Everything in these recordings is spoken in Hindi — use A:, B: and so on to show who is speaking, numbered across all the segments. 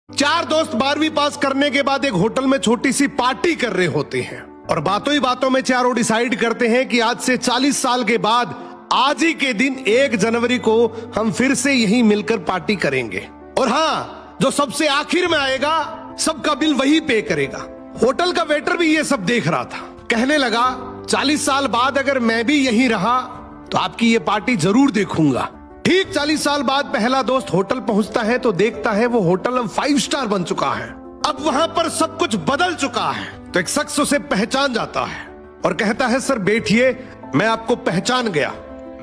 A: चार दोस्त 12वीं पास करने के बाद एक होटल में छोटी सी पार्टी कर रहे होते हैं और बातों ही बातों में चारों डिसाइड करते हैं कि आज से 40 साल के बाद आज ही के दिन 1 जनवरी को हम फिर से यहीं मिलकर पार्टी करेंगे। और हाँ, जो सबसे आखिर में आएगा सबका बिल वही पे करेगा। होटल का वेटर भी ये सब देख रहा था। कहने लगा 40 साल बाद अगर मैं भी यहीं रहा तो आपकी ये पार्टी जरूर देखूंगा। ठीक 40 साल बाद पहला दोस्त होटल पहुंचता है तो देखता है वो होटल अब 5 स्टार बन चुका है। अब वहां पर सब कुछ बदल चुका है। तो एक शख्स उसे पहचान जाता है और कहता है सर बैठिए, मैं आपको पहचान गया,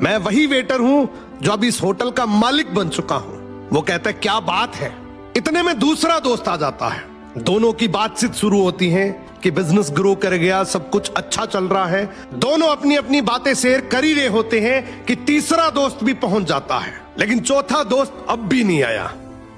A: मैं वही वेटर हूं जो अब इस होटल का मालिक बन चुका हूं। वो कहता है क्या बात है। इतने में दूसरा दोस्त आ जाता है। दोनों की बातचीत शुरू होती है कि बिजनेस ग्रो कर गया, सब कुछ अच्छा चल रहा है। दोनों अपनी अपनी बातें शेयर कर ही रहे होते हैं कि तीसरा दोस्त भी पहुंच जाता है, लेकिन चौथा दोस्त अब भी नहीं आया।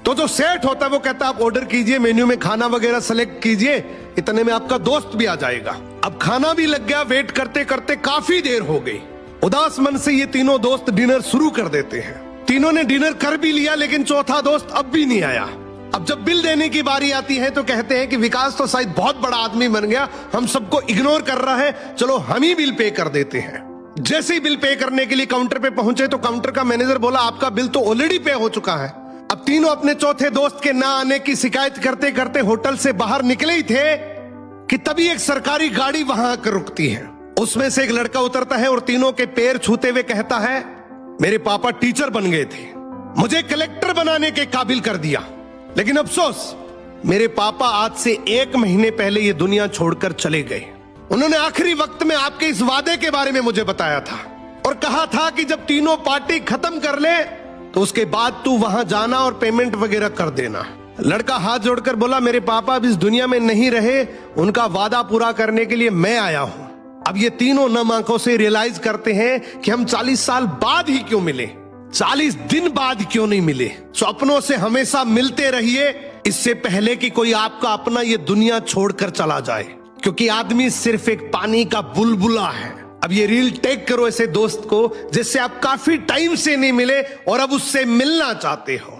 A: तो जो सेठ होता है वो कहता है आप ऑर्डर कीजिए, मेन्यू में खाना वगैरह सेलेक्ट कीजिए, इतने में आपका दोस्त भी आ जाएगा। अब खाना भी लग गया। वेट करते करते काफी देर हो गई। उदास मन से ये तीनों दोस्त डिनर शुरू कर देते हैं। तीनों ने डिनर कर भी लिया, लेकिन चौथा दोस्त अब भी नहीं आया। अब जब बिल देने की बारी आती है तो कहते हैं कि विकास तो शायद बहुत बड़ा आदमी बन गया, हम सबको इग्नोर कर रहा है, चलो हम ही बिल पे कर देते हैं। जैसे ही बिल पे करने के लिए काउंटर पे पहुंचे तो काउंटर का मैनेजर बोला आपका बिल तो ऑलरेडी पे हो चुका है। अब तीनों अपने चौथे दोस्त के ना आने की शिकायत करते करते होटल से बाहर निकले ही थे कि तभी एक सरकारी गाड़ी वहां आकर रुकती है। उसमें से एक लड़का उतरता है और तीनों के पैर छूते हुए कहता है मेरे पापा टीचर बन गए थे, मुझे कलेक्टर बनाने के काबिल कर दिया, लेकिन अफसोस मेरे पापा आज से 1 महीने पहले ये दुनिया छोड़कर चले गए। उन्होंने आखिरी वक्त में आपके इस वादे के बारे में मुझे बताया था और कहा था कि जब तीनों पार्टी खत्म कर ले तो उसके बाद तू वहां जाना और पेमेंट वगैरह कर देना। लड़का हाथ जोड़कर बोला मेरे पापा अब इस दुनिया में नहीं रहे, उनका वादा पूरा करने के लिए मैं आया हूं। अब ये तीनों नम आंखों से रियलाइज करते हैं कि हम 40 साल बाद ही क्यों मिले, 40 दिन बाद क्यों नहीं मिले। स्वप्नों से हमेशा मिलते रहिए, इससे पहले कि कोई आपका अपना ये दुनिया छोड़कर चला जाए, क्योंकि आदमी सिर्फ एक पानी का बुलबुला है। अब ये रील टैग करो ऐसे दोस्त को जिससे आप काफी टाइम से नहीं मिले और अब उससे मिलना चाहते हो।